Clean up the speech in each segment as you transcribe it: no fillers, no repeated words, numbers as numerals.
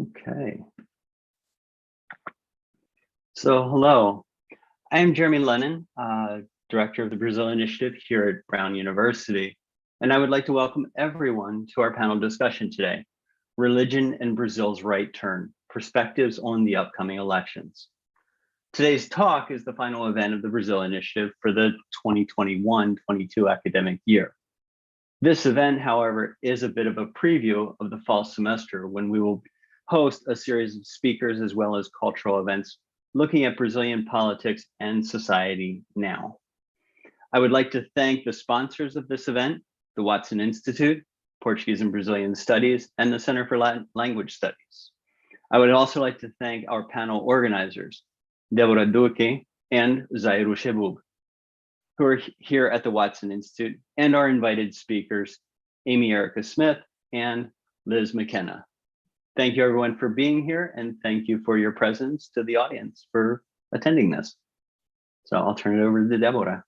Okay. So hello, I am Jeremy Lennon, Director of the Brazil Initiative here at Brown University, and I would like to welcome everyone to our panel discussion today, Religion and Brazil's Right Turn, Perspectives on the Upcoming Elections. Today's talk is the final event of the Brazil Initiative for the 2021-22 academic year. This event, however, is a bit of a preview of the fall semester when we will host a series of speakers as well as cultural events looking at Brazilian politics and society now. I would like to thank the sponsors of this event, the Watson Institute, Portuguese and Brazilian Studies, and the Center for Latin Language Studies. I would also like to thank our panel organizers, Deborah Duque and Zairu Shebub, who are here at the Watson Institute, and our invited speakers, Amy Erica Smith and Liz McKenna. Thank you everyone for being here, and thank you for your presence to the audience for attending this. So I'll turn it over to Deborah.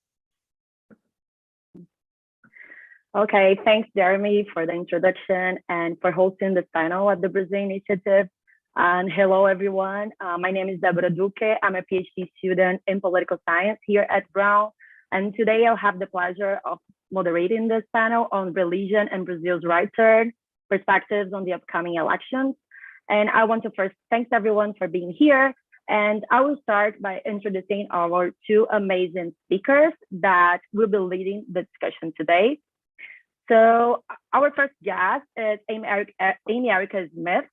Okay, thanks Jeremy for the introduction and for hosting this panel at the Brazil Initiative. And hello everyone, my name is Deborah Duque. I'm a Ph.D. student in political science here at Brown. And today I'll have the pleasure of moderating this panel on religion and Brazil's right turn, perspectives on the upcoming elections. And I want to first thank everyone for being here. And I will start by introducing our two amazing speakers that will be leading the discussion today. So our first guest is Amy Erica Smith,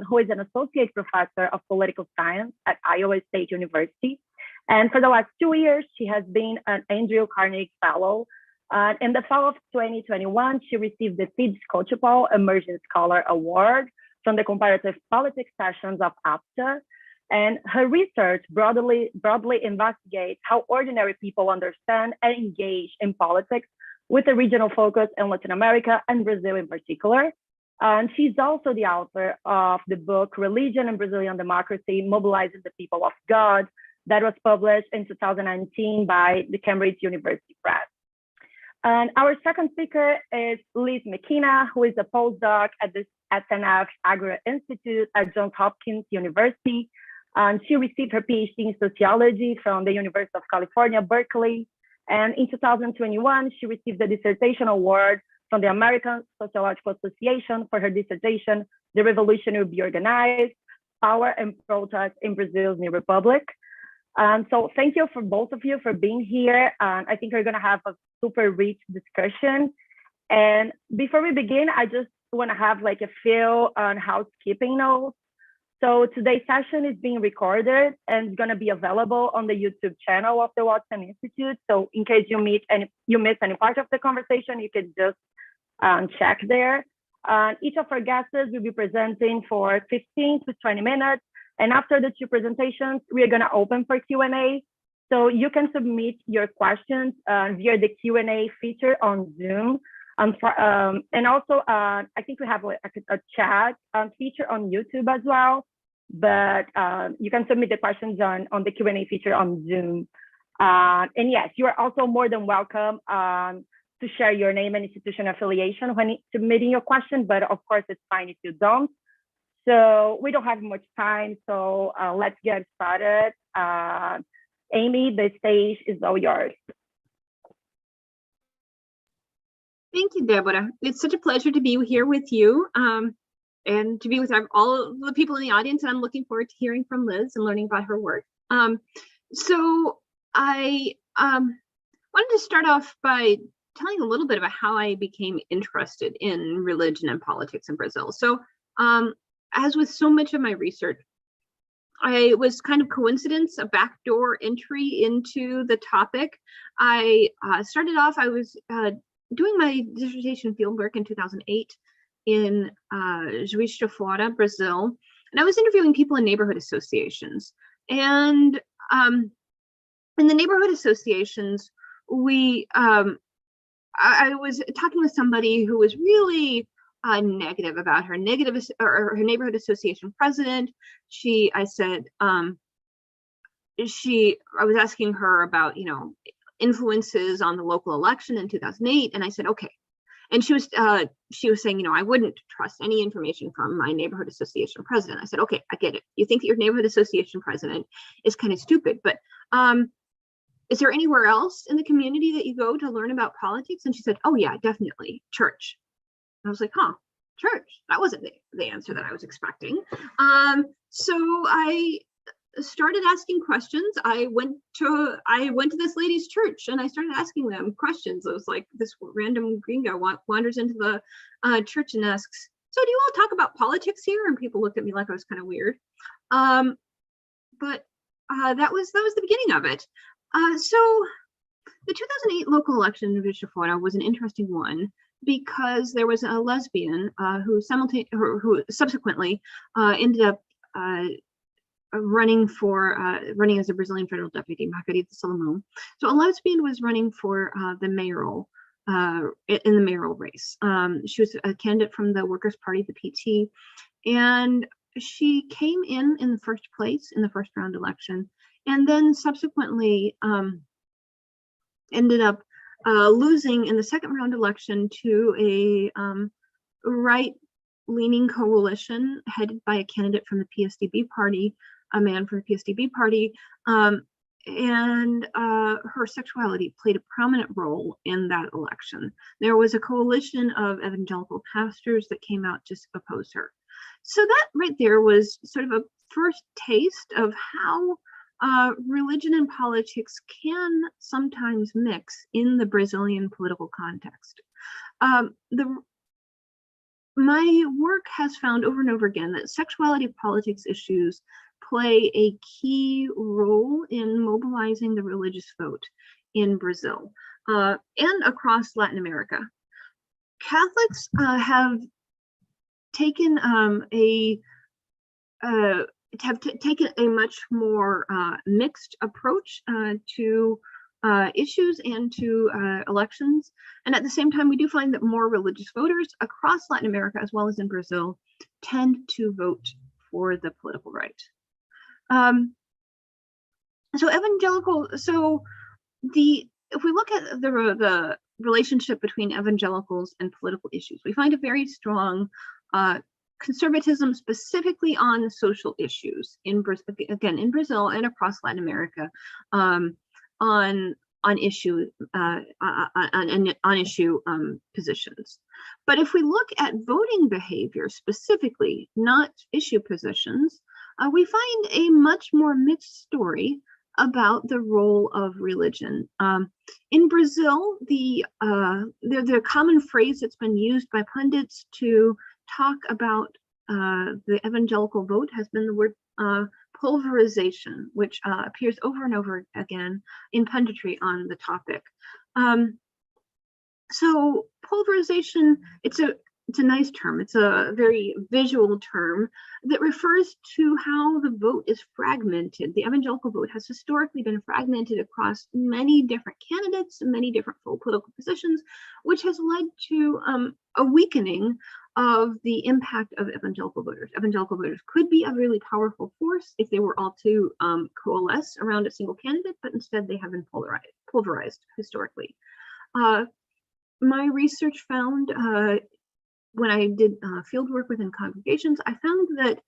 who is an associate professor of political science at Iowa State University. And for the last 2 years, she has been an Andrew Carnegie Fellow. In the fall of 2021, she received the Skocpol Emerging Scholar Award from the Comparative Politics Sections of APTA. And her research broadly investigates how ordinary people understand and engage in politics with a regional focus in Latin America and Brazil in particular. And she's also the author of the book, Religion and Brazilian Democracy, Mobilizing the People of God, that was published in 2019 by the Cambridge University Press. And our second speaker is Liz McKenna, who is a postdoc at the SNF Agora Institute at Johns Hopkins University. And she received her Ph.D. in Sociology from the University of California, Berkeley. And in 2021, she received the Dissertation Award from the American Sociological Association for her dissertation, The Revolution Will Be Organized, Power and Protest in Brazil's New Republic. So thank you for both of you for being here. I think we're gonna have a super rich discussion. And before we begin, I just wanna have like a few housekeeping notes. So today's session is being recorded and it's gonna be available on the YouTube channel of the Watson Institute. So in case you miss any part of the conversation, you can just check there. Each of our guests will be presenting for 15 to 20 minutes. And after the two presentations, we are gonna open for Q&A. So you can submit your questions via the Q&A feature on Zoom. And also, I think we have a chat feature on YouTube as well, but you can submit the questions on the Q&A feature on Zoom. And yes, you are also more than welcome to share your name and institution affiliation when submitting your question, but of course it's fine if you don't. So we don't have much time, so let's get started. Amy, the stage is all yours. Thank you, Deborah. It's such a pleasure to be here with you and to be with all the people in the audience. And I'm looking forward to hearing from Liz and learning about her work. So I wanted to start off by telling a little bit about how I became interested in religion and politics in Brazil. So as with so much of my research, I was kind of coincidence, a backdoor entry into the topic. I started off, I was doing my dissertation fieldwork in 2008 in Juiz de Fora, Brazil, and I was interviewing people in neighborhood associations. And in the neighborhood associations, I was talking with somebody who was really negative about her neighborhood association president. I was asking her about, influences on the local election in 2008. And I said, okay, And she was saying, you know, I wouldn't trust any information from my neighborhood association president. I said, okay, I get it. You think that your neighborhood association president is kind of stupid, but is there anywhere else in the community that you go to learn about politics? And she said, oh yeah, definitely, church. I was like, huh, church. That wasn't the answer that I was expecting. So I started asking questions. I went to this lady's church and I started asking them questions. It was like this random gringo wanders into the church and asks, so do you all talk about politics here? And people looked at me like I was kind of weird. But that was the beginning of it. So the 2008 local election in Florida was an interesting one because there was a lesbian who subsequently ended up running as a Brazilian federal deputy, Margarita Salomão. So a lesbian was running for the mayoral in the mayoral race. She was a candidate from the Workers' Party, the PT, and she came in the first place in the first round election, and then subsequently ended up losing in the second round election to a right-leaning coalition headed by a candidate from the PSDB party, a man from the PSDB party, and her sexuality played a prominent role in that election. There was a coalition of evangelical pastors that came out to oppose her. So that right there was sort of a first taste of how religion and politics can sometimes mix in the Brazilian political context. My work has found over and over again that sexuality politics issues play a key role in mobilizing the religious vote in Brazil and across Latin America. Catholics have taken taken a much more mixed approach to issues and to elections. And at the same time, we do find that more religious voters across Latin America, as well as in Brazil, tend to vote for the political right. If we look at the relationship between evangelicals and political issues, we find a very strong conservatism specifically on social issues in Brazil and across Latin America, on issue positions. But if we look at voting behavior specifically, not issue positions, we find a much more mixed story about the role of religion. In Brazil, the common phrase that's been used by pundits to talk about the evangelical vote has been the word pulverization, which appears over and over again in punditry on the topic. So pulverization, it's a nice term. It's a very visual term that refers to how the vote is fragmented. The evangelical vote has historically been fragmented across many different candidates, many different political positions, which has led to a weakening of the impact of evangelical voters. Evangelical voters could be a really powerful force if they were all to coalesce around a single candidate, but instead they have been pulverized historically. My research found, when I did field work within congregations, I found that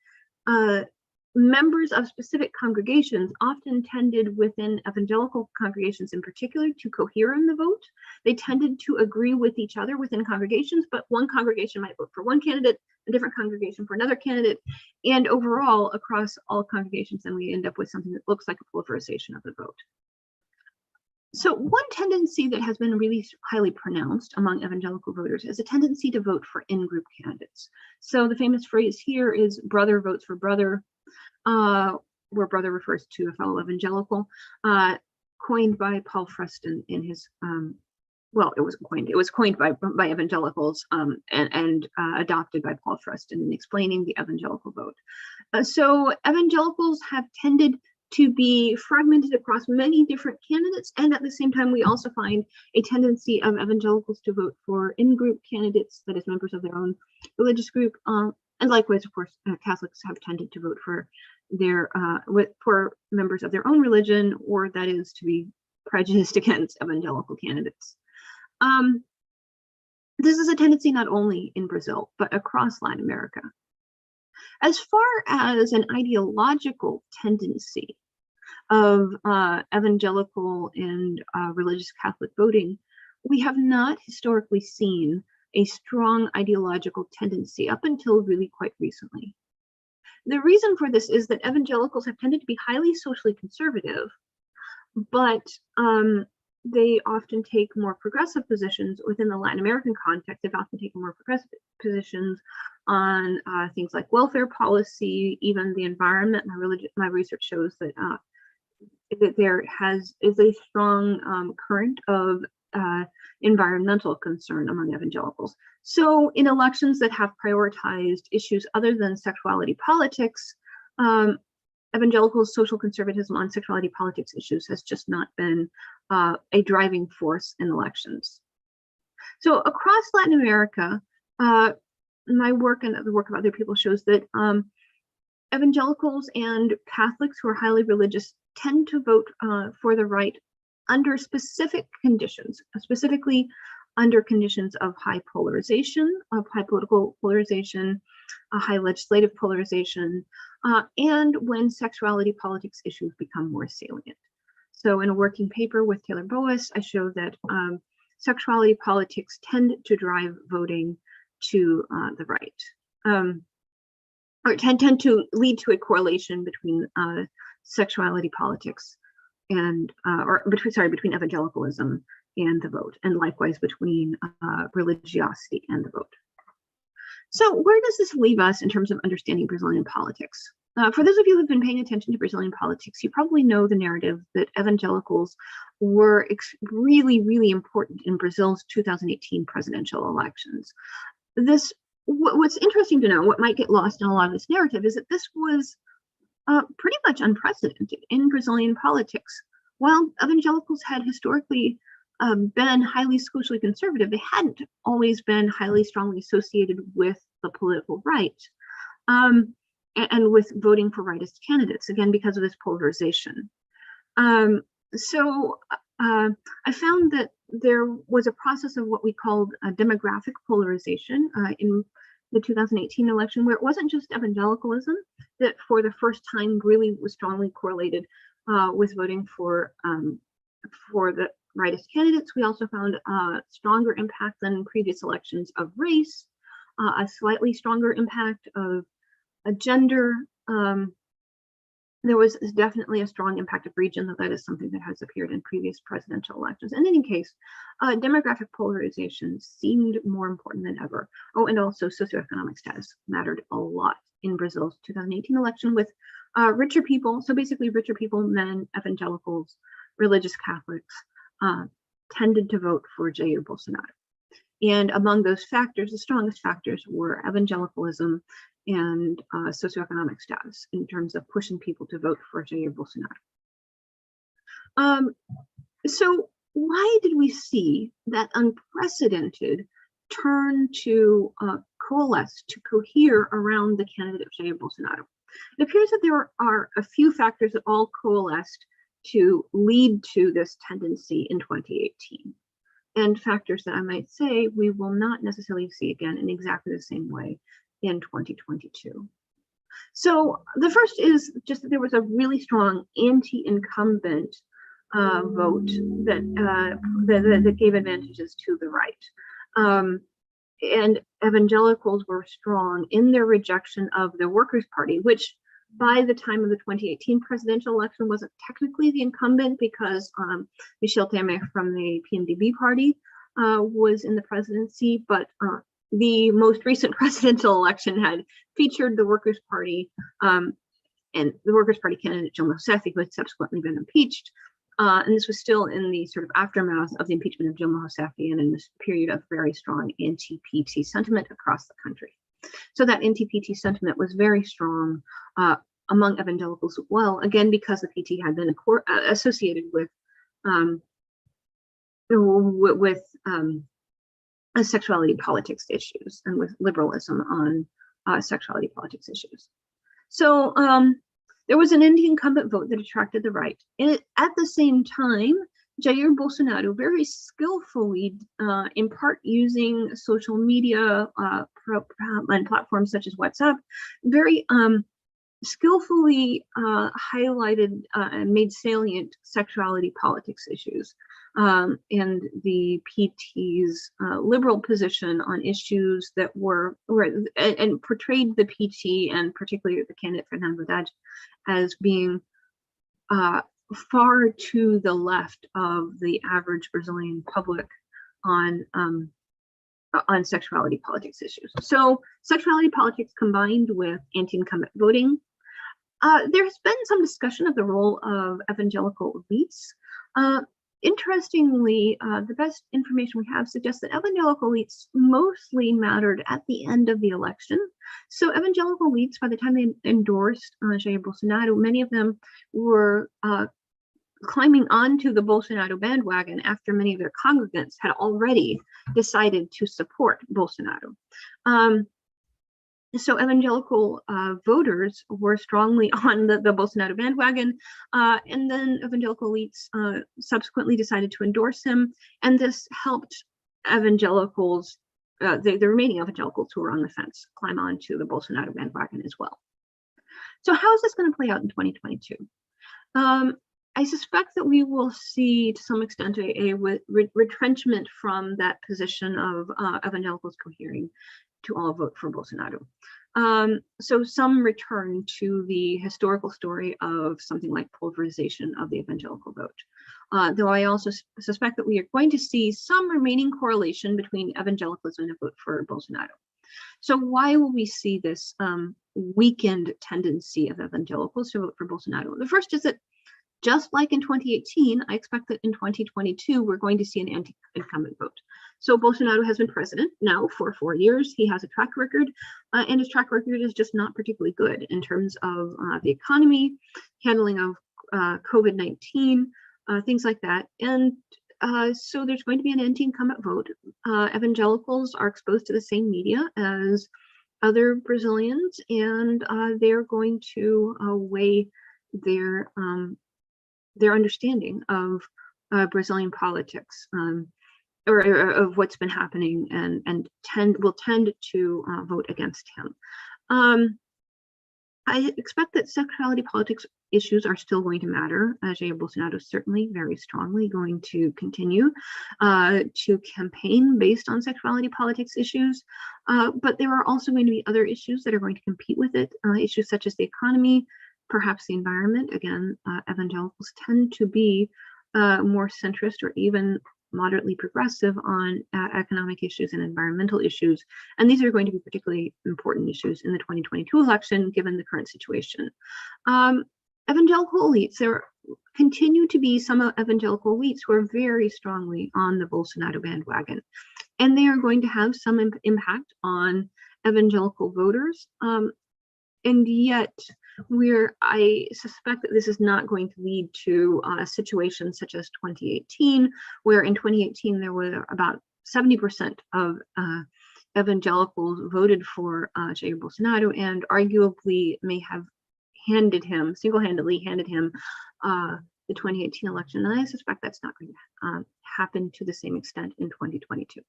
members of specific congregations often tended within evangelical congregations in particular to cohere in the vote. They tended to agree with each other within congregations, but one congregation might vote for one candidate, a different congregation for another candidate, and overall across all congregations, then we end up with something that looks like a pulverization of the vote. So one tendency that has been really highly pronounced among evangelical voters is a tendency to vote for in-group candidates. So the famous phrase here is brother votes for brother, where brother refers to a fellow evangelical, coined by Paul Freston in his, well, it was coined by evangelicals and adopted by Paul Freston in explaining the evangelical vote. So evangelicals have tended to be fragmented across many different candidates, and at the same time we also find a tendency of evangelicals to vote for in-group candidates, that is members of their own religious group, and likewise, of course, Catholics have tended to vote for for members of their own religion, or that is to be prejudiced against evangelical candidates. This is a tendency not only in Brazil, but across Latin America. As far as an ideological tendency of evangelical and religious Catholic voting, we have not historically seen a strong ideological tendency up until really quite recently. The reason for this is that evangelicals have tended to be highly socially conservative, but they often take more progressive positions within the Latin American context. They've often taken more progressive positions on things like welfare policy, even the environment. My research shows that there is a strong current of environmental concern among evangelicals. So in elections that have prioritized issues other than sexuality politics, evangelicals' social conservatism on sexuality politics issues has just not been a driving force in elections. So across Latin America, my work and the work of other people shows that evangelicals and Catholics who are highly religious tend to vote for the right under specific conditions, specifically under conditions of high polarization, of high political polarization, high legislative polarization, and when sexuality politics issues become more salient. So in a working paper with Taylor Boas, I show that sexuality politics tend to drive voting to the right, or tend to lead to a correlation between sexuality politics and between evangelicalism and the vote, and likewise between religiosity and the vote. So where does this leave us in terms of understanding Brazilian politics? For those of you who've been paying attention to Brazilian politics, you probably know the narrative that evangelicals were really, really important in Brazil's 2018 presidential elections. What's interesting to know, what might get lost in a lot of this narrative, is that this was pretty much unprecedented in Brazilian politics. While evangelicals had historically been highly socially conservative, they hadn't always been highly strongly associated with the political right and with voting for rightist candidates, again, because of this polarization. So I found that there was a process of what we called a demographic polarization in the 2018 election, where it wasn't just evangelicalism that for the first time really was strongly correlated with voting for the rightist candidates. We also found a stronger impact than previous elections of race, a slightly stronger impact of gender. There was definitely a strong impact of region, though that is something that has appeared in previous presidential elections. In any case, demographic polarization seemed more important than ever. Oh, and also socioeconomic status mattered a lot in Brazil's 2018 election, with richer people, so basically richer people, men, evangelicals, religious Catholics, tended to vote for Jair Bolsonaro. And among those factors, the strongest factors were evangelicalism and socioeconomic status in terms of pushing people to vote for Jair Bolsonaro. So why did we see that unprecedented turn to coalesce, to cohere around the candidate of Jair Bolsonaro? It appears that there are a few factors that all coalesced to lead to this tendency in 2018. And factors that I might say we will not necessarily see again in exactly the same way in 2022. So the first is just that there was a really strong anti-incumbent vote that gave advantages to the right. And evangelicals were strong in their rejection of the Workers' Party, which by the time of the 2018 presidential election wasn't technically the incumbent, because Michel Temer from the PMDB party was in the presidency, but the most recent presidential election had featured the Workers' Party and the Workers' Party candidate Dilma Rousseff, who had subsequently been impeached. And this was still in the sort of aftermath of the impeachment of Dilma Rousseff and in this period of very strong anti-PT sentiment across the country. So that anti-PT sentiment was very strong among evangelicals as well, again, because the PT had been associated with sexuality politics issues and with liberalism on sexuality politics issues. So there was an anti-incumbent vote that attracted the right. And at the same time, Jair Bolsonaro very skillfully, in part using social media and platforms such as WhatsApp, very skillfully highlighted and made salient sexuality politics issues, and the PT's liberal position on issues that and portrayed the PT and particularly the candidate Fernando Haddad as being far to the left of the average Brazilian public on sexuality politics issues. So sexuality politics combined with anti-incumbent voting. There's been some discussion of the role of evangelical elites. Interestingly, the best information we have suggests that evangelical elites mostly mattered at the end of the election. So evangelical elites, by the time they endorsed Jair Bolsonaro, many of them were climbing onto the Bolsonaro bandwagon after many of their congregants had already decided to support Bolsonaro. So evangelical voters were strongly on the Bolsonaro bandwagon, and then evangelical elites subsequently decided to endorse him, and this helped evangelicals, the remaining evangelicals who were on the fence, climb onto the Bolsonaro bandwagon as well. So how is this going to play out in 2022? I suspect that we will see, to some extent, a retrenchment from that position of evangelicals cohering to all vote for Bolsonaro. So some return to the historical story of something like polarization of the evangelical vote. Though I also suspect that we are going to see some remaining correlation between evangelicalism and a vote for Bolsonaro. So why will we see this weakened tendency of evangelicals to vote for Bolsonaro? The first is that, just like in 2018, I expect that in 2022, we're going to see an anti-incumbent vote. So Bolsonaro has been president now for 4 years. He has a track record, and his track record is just not particularly good in terms of the economy, handling of COVID-19, things like that. And so there's going to be an anti-incumbent vote. Evangelicals are exposed to the same media as other Brazilians, and they're going to weigh their understanding of Brazilian politics, or of what's been happening, and will tend to vote against him. I expect that sexuality politics issues are still going to matter. Jair Bolsonaro is certainly very strongly going to continue to campaign based on sexuality politics issues, but there are also going to be other issues that are going to compete with it, issues such as the economy, perhaps the environment. Again, evangelicals tend to be more centrist or even moderately progressive on economic issues and environmental issues. And these are going to be particularly important issues in the 2022 election, given the current situation. Evangelical elites, there continue to be some evangelical elites who are very strongly on the Bolsonaro bandwagon, and they are going to have some impact on evangelical voters. And yet, I suspect that this is not going to lead to a situation such as 2018, where in 2018 there were about 70% of evangelicals voted for Jair Bolsonaro, and arguably may have single-handedly handed him the 2018 election. And I suspect that's not going to happen to the same extent in 2022.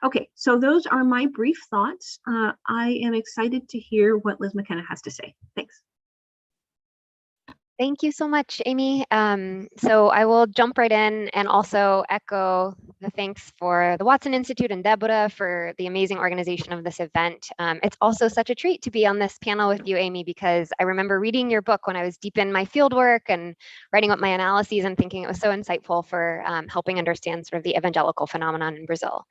Okay, so those are my brief thoughts. I am excited to hear what Liz McKenna has to say. Thanks. Thank you so much, Amy. So I will jump right in and also echo the thanks for the Watson Institute and Deborah for the amazing organization of this event. It's also such a treat to be on this panel with you, Amy, because I remember reading your book when I was deep in my fieldwork and writing up my analyses and thinking it was so insightful for helping understand sort of the evangelical phenomenon in Brazil.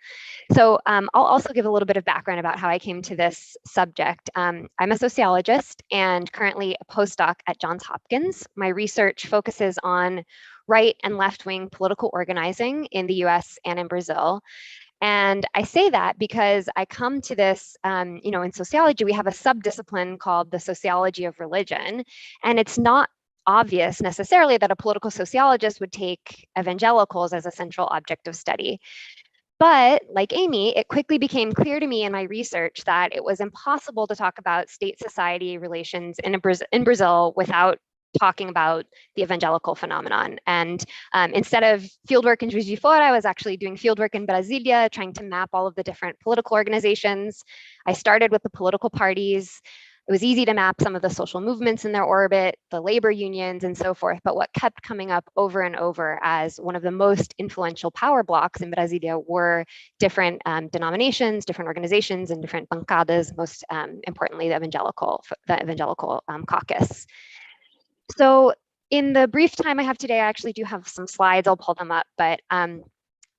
So I'll also give a little bit of background about how I came to this subject. I'm a sociologist and currently a postdoc at Johns Hopkins. My research focuses on right and left-wing political organizing in the US and in Brazil. And I say that because I come to this, in sociology, we have a subdiscipline called the sociology of religion, and it's not obvious necessarily that a political sociologist would take evangelicals as a central object of study. But like Amy, it quickly became clear to me in my research that it was impossible to talk about state-society relations in Brazil without talking about the evangelical phenomenon. And instead of fieldwork in Juiz de Fora, I was actually doing fieldwork in Brasilia, trying to map all of the different political organizations. I started with the political parties. It was easy to map some of the social movements in their orbit, the labor unions and so forth. But what kept coming up over and over as one of the most influential power blocks in Brasilia were different denominations, different organizations, and different bancadas, most importantly, the Evangelical caucus. So in the brief time I have today, I actually do have some slides. I'll pull them up, but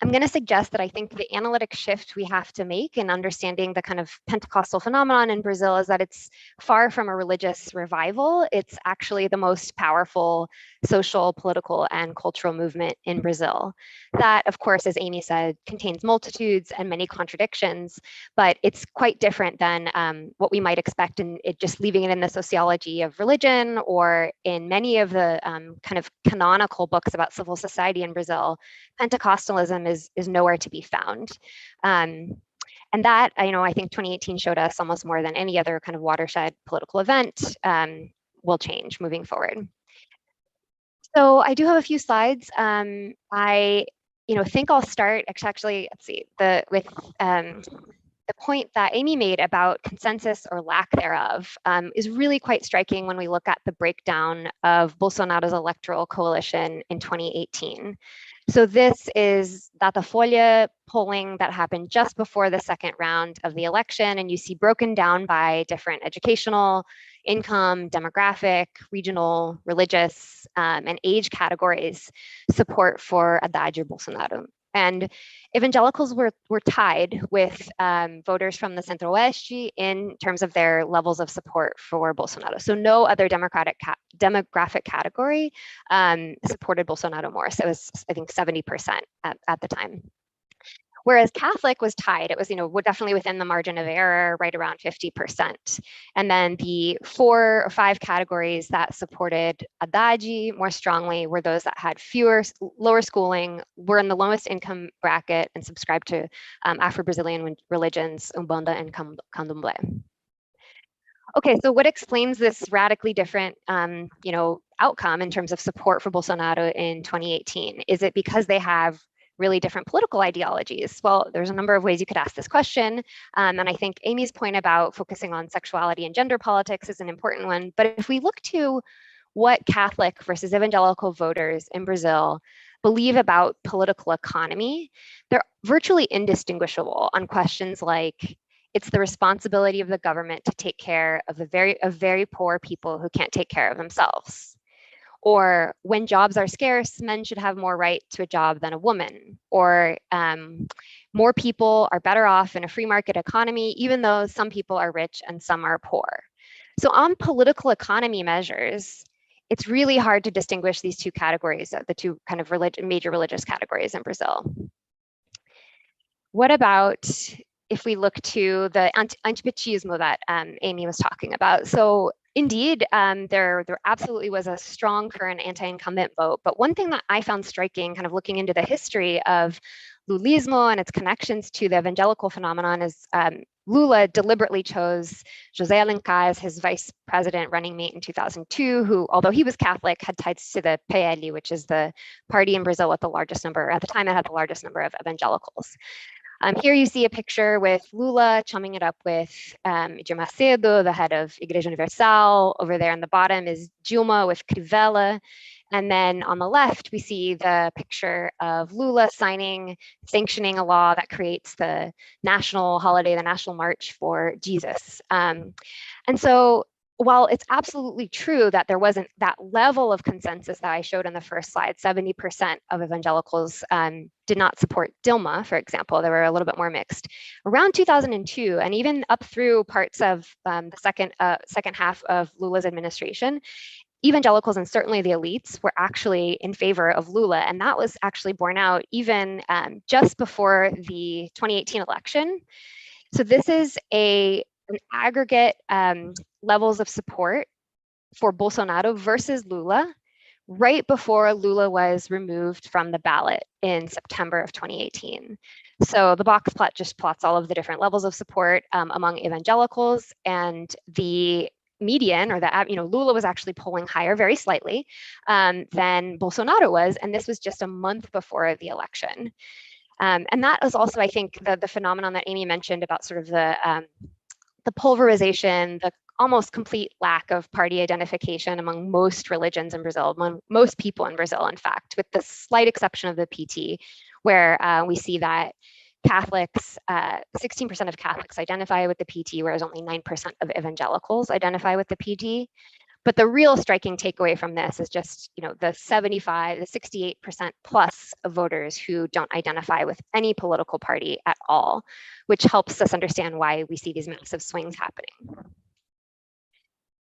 I'm going to suggest that I think the analytic shift we have to make in understanding the kind of Pentecostal phenomenon in Brazil is that it's far from a religious revival. It's actually the most powerful social, political, and cultural movement in Brazil. That, of course, as Amy said, contains multitudes and many contradictions, but it's quite different than what we might expect in it, just leaving it in the sociology of religion or in many of the kind of canonical books about civil society in Brazil. Pentecostalism is nowhere to be found. And that, I think 2018 showed us almost more than any other kind of watershed political event will change moving forward. So I do have a few slides. I think I'll start actually, let's see, with the point that Amy made about consensus or lack thereof is really quite striking when we look at the breakdown of Bolsonaro's electoral coalition in 2018. So this is Datafolha polling that happened just before the second round of the election, and you see broken down by different educational, income, demographic, regional, religious, and age categories support for Haddad or Bolsonaro. And evangelicals were tied with voters from the Centro-Oeste in terms of their levels of support for Bolsonaro. So no other demographic category supported Bolsonaro more. So it was, I think, 70% at the time. Whereas Catholic was tied. It was, definitely within the margin of error, right around 50%. And then the 4 or 5 categories that supported Haddad more strongly were those that had lower schooling, were in the lowest income bracket, and subscribed to Afro-Brazilian religions, Umbanda and Candomblé. Okay, so what explains this radically different, outcome in terms of support for Bolsonaro in 2018? Is it because they have really different political ideologies? Well, there's a number of ways you could ask this question. And I think Amy's point about focusing on sexuality and gender politics is an important one. But if we look to what Catholic versus evangelical voters in Brazil believe about political economy, they're virtually indistinguishable on questions like, it's the responsibility of the government to take care of very poor people who can't take care of themselves. Or when jobs are scarce, men should have more right to a job than a woman. Or more people are better off in a free market economy, even though some people are rich and some are poor. So on political economy measures, it's really hard to distinguish these two categories, the two kind of major religious categories in Brazil. What about if we look to the antipetismo that Amy was talking about? So indeed, there absolutely was a strong current anti-incumbent vote. But one thing that I found striking, kind of looking into the history of Lulismo and its connections to the evangelical phenomenon, is Lula deliberately chose José Alencar as his vice president running mate in 2002, who, although he was Catholic, had ties to the PL, which is the party in Brazil with the largest number, at the time it had the largest number of evangelicals. Here you see a picture with Lula chumming it up with Edir Macedo, the head of Igreja Universal. Over there on the bottom is Dilma with Crivella. And then on the left, we see the picture of Lula sanctioning a law that creates the national holiday, the National March for Jesus. And so while it's absolutely true that there wasn't that level of consensus that I showed in the first slide, 70% of evangelicals did not support Dilma, for example. They were a little bit more mixed. Around 2002, and even up through parts of the second half of Lula's administration, evangelicals and certainly the elites were actually in favor of Lula. And that was actually borne out even just before the 2018 election. So this is an aggregate levels of support for Bolsonaro versus Lula right before Lula was removed from the ballot in September of 2018. So the box plot just plots all of the different levels of support among evangelicals, and the median, or the, Lula was actually polling higher very slightly than Bolsonaro was. And this was just a month before the election. And that is also, I think, the phenomenon that Amy mentioned about sort of the pulverization, the almost complete lack of party identification among most religions in Brazil, among most people in Brazil, in fact, with the slight exception of the PT, where we see that Catholics, 16% of Catholics identify with the PT, whereas only 9% of evangelicals identify with the PT. But the real striking takeaway from this is just, the 68% plus of voters who don't identify with any political party at all, which helps us understand why we see these massive swings happening.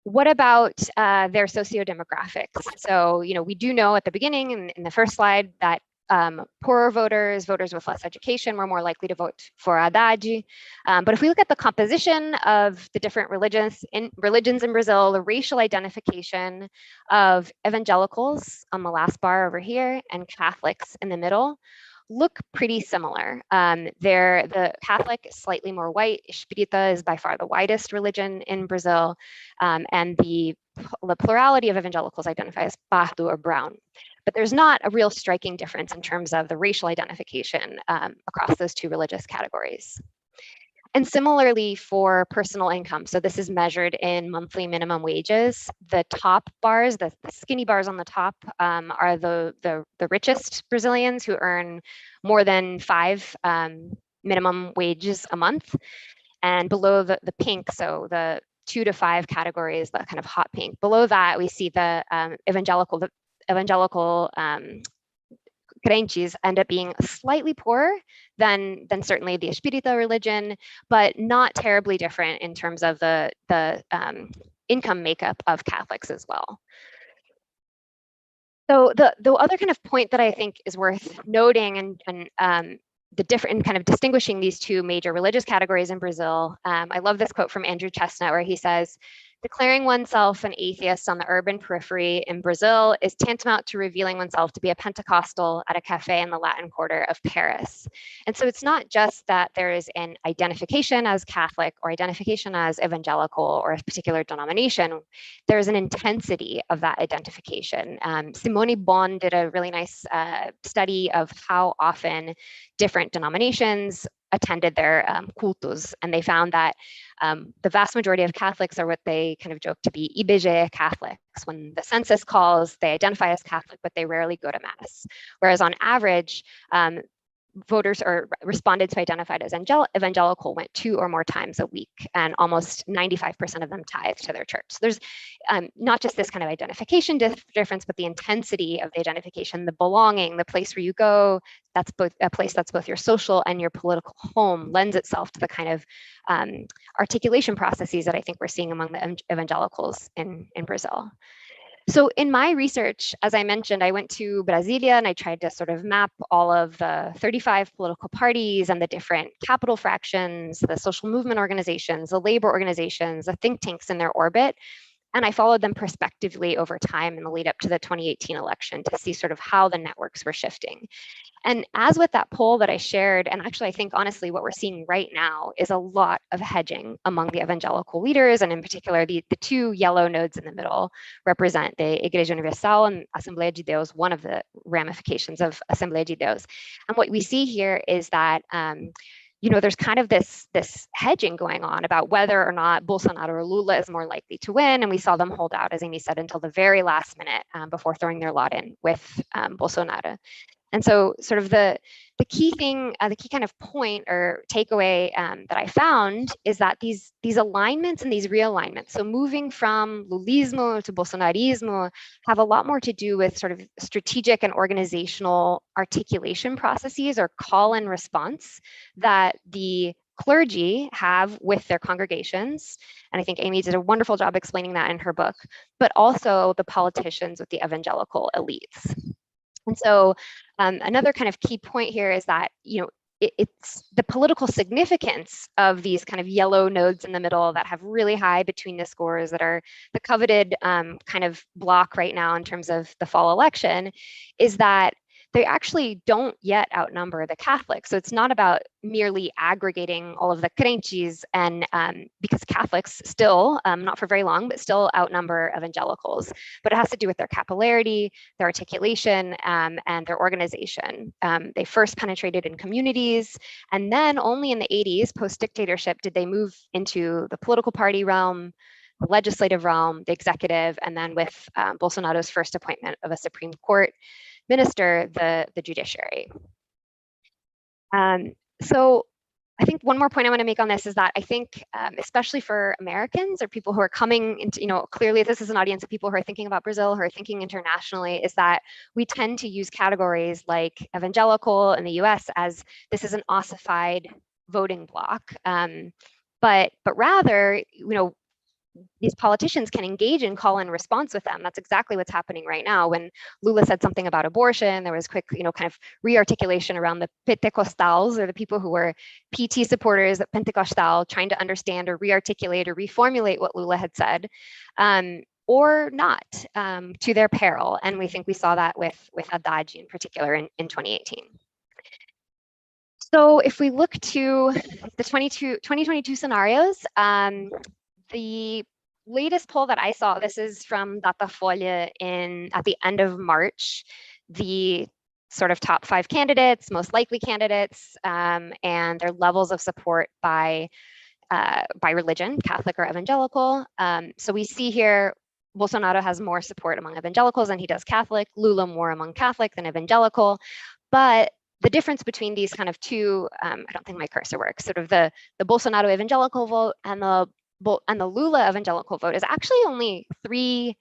What about their socio-demographics? So, we do know at the beginning in the first slide that poorer voters with less education were more likely to vote for Haddad. But if we look at the composition of the different religions in Brazil, the racial identification of evangelicals on the last bar over here and Catholics in the middle look pretty similar. The Catholic is slightly more white. Espírita is by far the whitest religion in Brazil. And the plurality of evangelicals identify as pardo or brown. But there's not a real striking difference in terms of the racial identification across those two religious categories. And similarly for personal income, so this is measured in monthly minimum wages. The top bars, the skinny bars on the top, are the richest Brazilians who earn more than 5 minimum wages a month. And below the pink, so the 2 to 5 categories, the kind of hot pink. Below that, we see the evangelical crentes end up being slightly poorer than certainly the Espírita religion, but not terribly different in terms of the income makeup of Catholics as well. So the other kind of point that I think is worth noting and the different kind of distinguishing these two major religious categories in Brazil, I love this quote from Andrew Chestnut where he says, "Declaring oneself an atheist on the urban periphery in Brazil is tantamount to revealing oneself to be a Pentecostal at a cafe in the Latin Quarter of Paris." And so it's not just that there is an identification as Catholic or identification as evangelical or a particular denomination. There's an intensity of that identification. Simone Bon did a really nice study of how often different denominations attended their cultos, and they found that the vast majority of Catholics are what they kind of joke to be IBGE Catholics. When the census calls, they identify as Catholic, but they rarely go to Mass. Whereas on average, voters or respondents who identified as evangelical went 2 or more times a week, and almost 95% of them tithe to their church. So there's not just this kind of identification difference, but the intensity of the identification, the belonging, the place where you go, that's both a place that's both your social and your political home, lends itself to the kind of articulation processes that I think we're seeing among the evangelicals in Brazil. So in my research, as I mentioned, I went to Brasilia and I tried to sort of map all of the 35 political parties and the different capital fractions, the social movement organizations, the labor organizations, the think tanks in their orbit. And I followed them prospectively over time in the lead up to the 2018 election to see sort of how the networks were shifting. And as with that poll that I shared, and actually I think honestly what we're seeing right now is a lot of hedging among the evangelical leaders, and in particular the 2 yellow nodes in the middle represent the Igreja Universal and Assembleia de Deus, one of the ramifications of Assembleia de Deus. And what we see here is that there's kind of this hedging going on about whether or not Bolsonaro or Lula is more likely to win. And we saw them hold out, as Amy said, until the very last minute before throwing their lot in with Bolsonaro. And so sort of the key thing, the key kind of point or takeaway that I found is that these alignments and these realignments, so moving from Lulismo to Bolsonarismo, have a lot more to do with sort of strategic and organizational articulation processes or call and response that the clergy have with their congregations. And I think Amy did a wonderful job explaining that in her book, but also the politicians with the evangelical elites. And so another kind of key point here is that, it's the political significance of these kind of yellow nodes in the middle that have really high between the scores that are the coveted kind of block right now in terms of the fall election, is that they actually don't yet outnumber the Catholics. So it's not about merely aggregating all of the crentes, and because Catholics still, not for very long, but still outnumber evangelicals. But it has to do with their capillarity, their articulation, and their organization. They first penetrated in communities, and then only in the 80s, post-dictatorship, did they move into the political party realm, the legislative realm, the executive, and then with Bolsonaro's first appointment of a Supreme Court minister, the judiciary. So I think one more point I want to make on this is that I think, especially for Americans or people who are coming into, clearly this is an audience of people who are thinking about Brazil, who are thinking internationally, is that we tend to use categories like evangelical in the US as this is an ossified voting bloc. But rather, these politicians can engage in call and response with them. That's exactly what's happening right now. When Lula said something about abortion, there was quick, kind of re-articulation around the Pentecostals, or the people who were PT supporters at Pentecostal, trying to understand or re-articulate or reformulate what Lula had said, or not, to their peril. And we think we saw that with Haddad in particular in 2018. So if we look to the 2022 scenarios, the latest poll that I saw, this is from Datafolha at the end of March, the sort of top 5 candidates, most likely candidates, and their levels of support by religion, Catholic or evangelical. So we see here, Bolsonaro has more support among evangelicals than he does Catholic, Lula more among Catholic than evangelical. But the difference between these kind of two, I don't think my cursor works, sort of the Bolsonaro evangelical vote and the Lula evangelical vote is actually only 3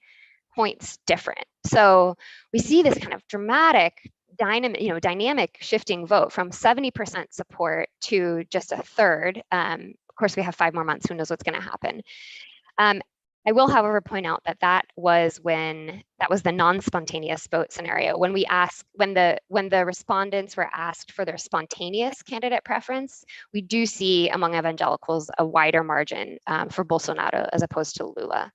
points different. So we see this kind of dramatic dynamic shifting vote from 70% support to just a third. Of course, we have 5 more months. Who knows what's going to happen? I will, however, point out that was the non-spontaneous vote scenario. When the respondents were asked for their spontaneous candidate preference, we do see among evangelicals a wider margin for Bolsonaro as opposed to Lula.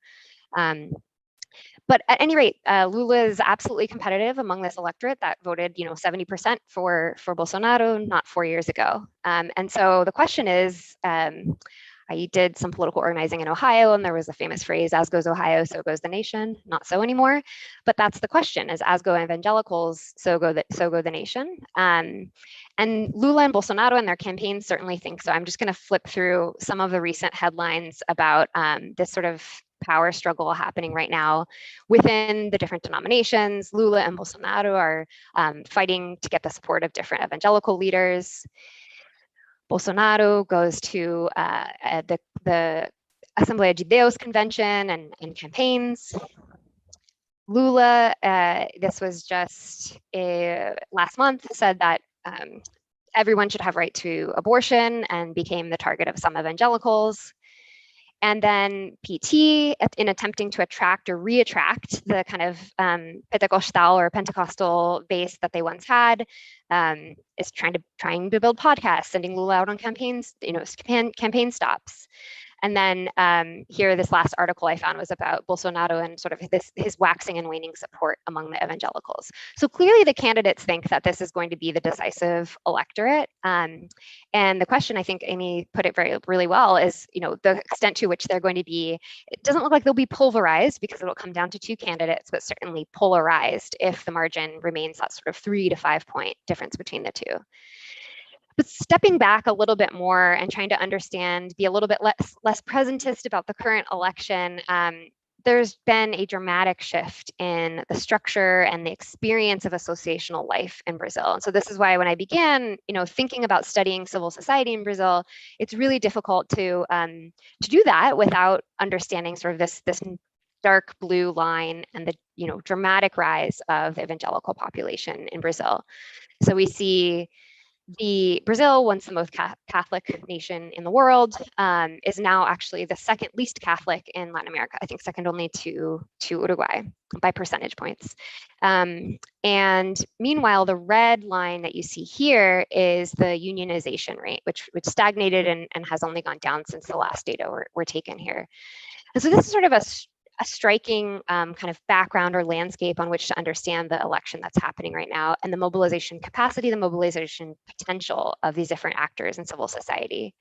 But at any rate, Lula is absolutely competitive among this electorate that voted, 70% for Bolsonaro not 4 years ago. And so the question is, I did some political organizing in Ohio, and there was a famous phrase, as goes Ohio, so goes the nation. Not so anymore, but that's the question, is as go evangelicals, so go the nation. And Lula and Bolsonaro and their campaigns certainly think so. I'm just going to flip through some of the recent headlines about this sort of power struggle happening right now within the different denominations. Lula and Bolsonaro are fighting to get the support of different evangelical leaders. Bolsonaro goes to the Assembleia de Deus convention and campaigns. Lula, this was just last month, said that everyone should have right to abortion and became the target of some evangelicals. And then PT, in attempting to attract or re-attract the kind of Pentecostal base that they once had, is trying to build podcasts, sending Lula out on campaigns, campaign stops. And then here, this last article I found was about Bolsonaro and sort of his waxing and waning support among the evangelicals. So clearly the candidates think that this is going to be the decisive electorate. And the question, I think Amy put it really well, is the extent to which they're going to be, it doesn't look like they'll be pulverized because it'll come down to 2 candidates, but certainly polarized if the margin remains that sort of 3 to 5 point difference between the 2. But stepping back a little bit more and trying to understand, be a little bit less presentist about the current election, there's been a dramatic shift in the structure and the experience of associational life in Brazil. And so this is why when I began, thinking about studying civil society in Brazil, it's really difficult to do that without understanding sort of this dark blue line and the dramatic rise of the evangelical population in Brazil. So we see Brazil, once the most Catholic nation in the world, is now actually the second least Catholic in Latin America. I think second only to Uruguay by percentage points. And meanwhile, the red line that you see here is the unionization rate, which stagnated and has only gone down since the last data were taken here. And so this is sort of a striking kind of background or landscape on which to understand the election that's happening right now and the mobilization capacity, the mobilization potential of these different actors in civil society.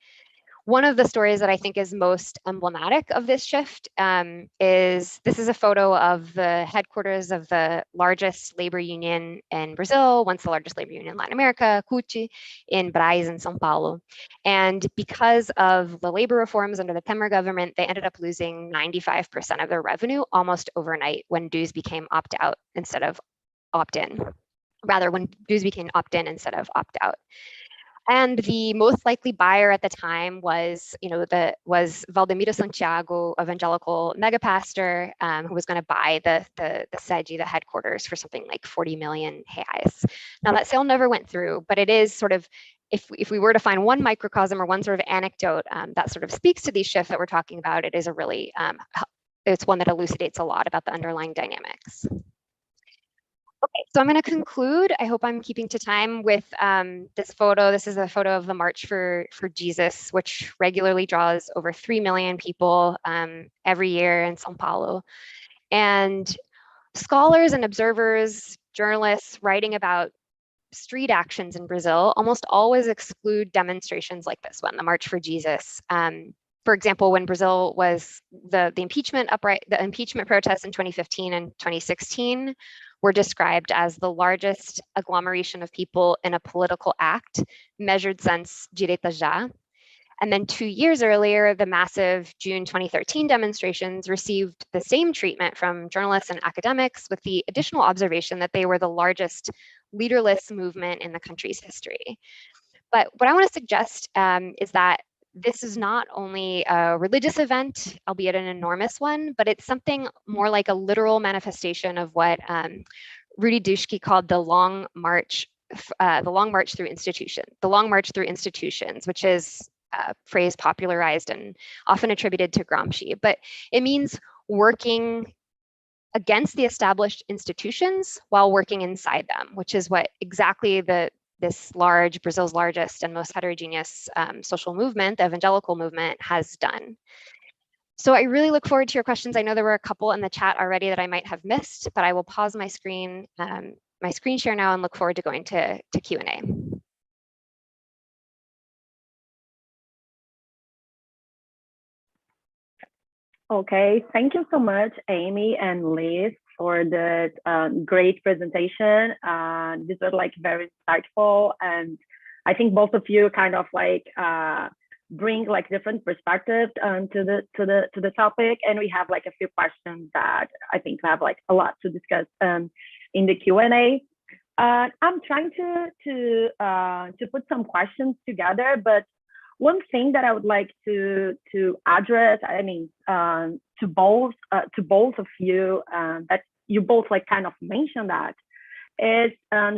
One of the stories that I think is most emblematic of this shift this is a photo of the headquarters of the largest labor union in Brazil, once the largest labor union in Latin America, CUT, in Braz in São Paulo. And because of the labor reforms under the Temer government, they ended up losing 95% of their revenue almost overnight when dues became opt-out instead of opt-in. Rather, when dues became opt-in instead of opt-out. And the most likely buyer at the time was, Valdemiro Santiago, evangelical megapastor, who was going to buy the sede, the headquarters, for something like 40 million reais. Now that sale never went through, but it is sort of, if we were to find one microcosm or one sort of anecdote that sort of speaks to these shifts that we're talking about, it is a really, it's one that elucidates a lot about the underlying dynamics. Okay, so I'm going to conclude. I hope I'm keeping to time with this photo. This is a photo of the March for Jesus, which regularly draws over 3 million people every year in São Paulo. And scholars and observers, journalists writing about street actions in Brazil almost always exclude demonstrations like this one, the March for Jesus. For example, when Brazil was the impeachment protests in 2015 and 2016 were described as the largest agglomeration of people in a political act measured since Direita Já. And then 2 years earlier, the massive June 2013 demonstrations received the same treatment from journalists and academics, with the additional observation that they were the largest leaderless movement in the country's history. But what I want to suggest is that this is not only a religious event, albeit an enormous one, but it's something more like a literal manifestation of what Rudy Duschke called the long march through institutions, which is a phrase popularized and often attributed to Gramsci. But it means working against the established institutions while working inside them, which is what exactly Brazil's largest and most heterogeneous social movement, the Evangelical Movement, has done. So I really look forward to your questions. I know there were a couple in the chat already that I might have missed, but I will pause my screen share now and look forward to going to Q&A. Okay, thank you so much, Amy and Liz, for the great presentation. This was like very insightful, and I think both of you kind of like bring like different perspectives to the topic, and we have like a few questions that I think we have like a lot to discuss in the Q&A. I'm trying to put some questions together, but one thing that I would like to address, I mean, to both of you, that you both like kind of mentioned that, is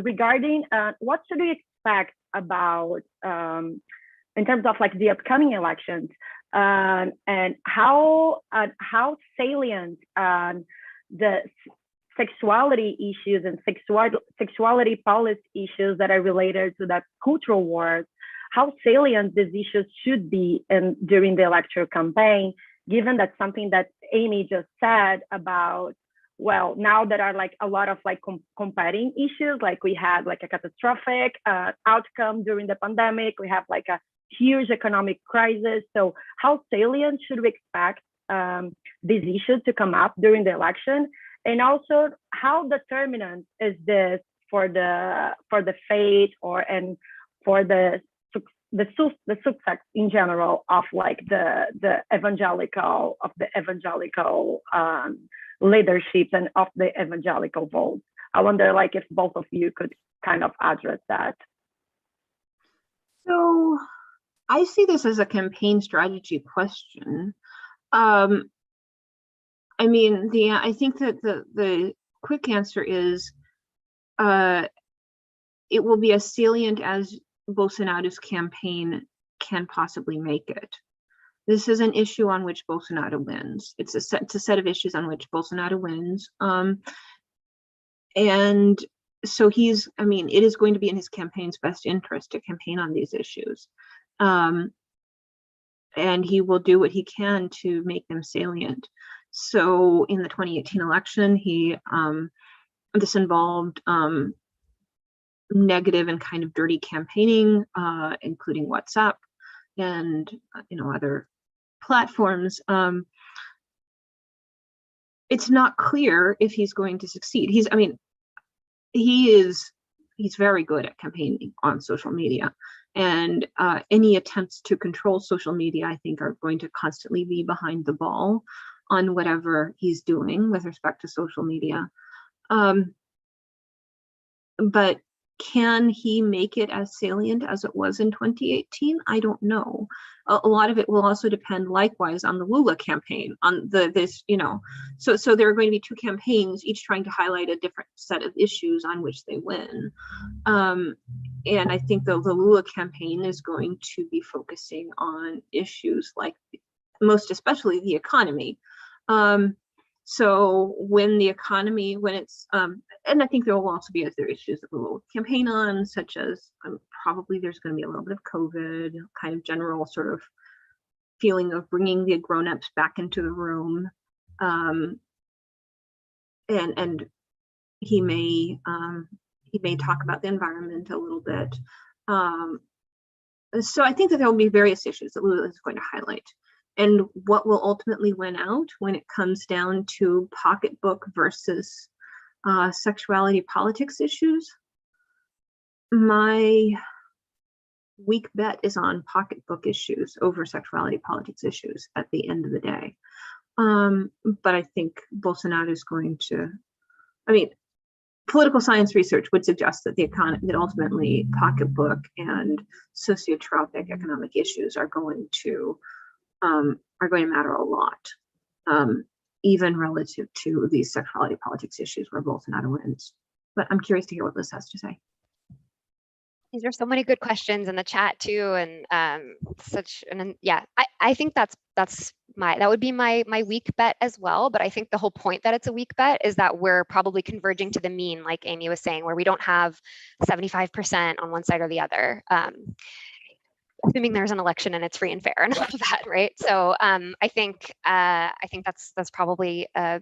regarding what should we expect about in terms of like the upcoming elections, and how salient the sexuality issues and sexuality policy issues that are related to that cultural wars, how salient these issues should be during the electoral campaign, given that something that Amy just said about, well, now there are like a lot of like competing issues, like we had like a catastrophic outcome during the pandemic, we have like a huge economic crisis. So how salient should we expect these issues to come up during the election? And also, how determinant is this for the fate and for the success in general of like the evangelical leadership and of the evangelical vote? I wonder like if both of you could kind of address that. So I see this as a campaign strategy question. I mean, I think that the quick answer is it will be as salient as Bolsonaro's campaign can possibly make it. This is an issue on which Bolsonaro wins. It's a set of issues on which Bolsonaro wins. And so I mean, it is going to be in his campaign's best interest to campaign on these issues. And he will do what he can to make them salient. So in the 2018 election, this involved negative and kind of dirty campaigning, including WhatsApp and other platforms. It's not clear if he's going to succeed. He's very good at campaigning on social media, and any attempts to control social media, I think, are going to constantly be behind the ball on whatever he's doing with respect to social media. But can he make it as salient as it was in 2018? I don't know. A lot of it will also depend likewise on the Lula campaign, on so there are going to be two campaigns, each trying to highlight a different set of issues on which they win. And I think the Lula campaign is going to be focusing on issues like, most especially, the economy. So when it's, and I think there will also be other issues that we'll campaign on, such as probably there's going to be a little bit of COVID, kind of general sort of feeling of bringing the grown-ups back into the room. And he may talk about the environment a little bit. So I think that there will be various issues that Lula is going to highlight. And what will ultimately win out when it comes down to pocketbook versus sexuality politics issues, my weak bet is on pocketbook issues over sexuality politics issues at the end of the day. But I think Bolsonaro is going to, political science research would suggest that that ultimately pocketbook and sociotropic economic issues are going to matter a lot, even relative to these sexuality politics issues where Bolsonaro wins. But I'm curious to hear what Liz has to say. These are so many good questions in the chat too, and I think that would be my weak bet as well. But I think the whole point that it's a weak bet is that we're probably converging to the mean, like Amy was saying, where we don't have 75% on one side or the other. Assuming there's an election and it's free and fair and all of that, right? So I think that's probably a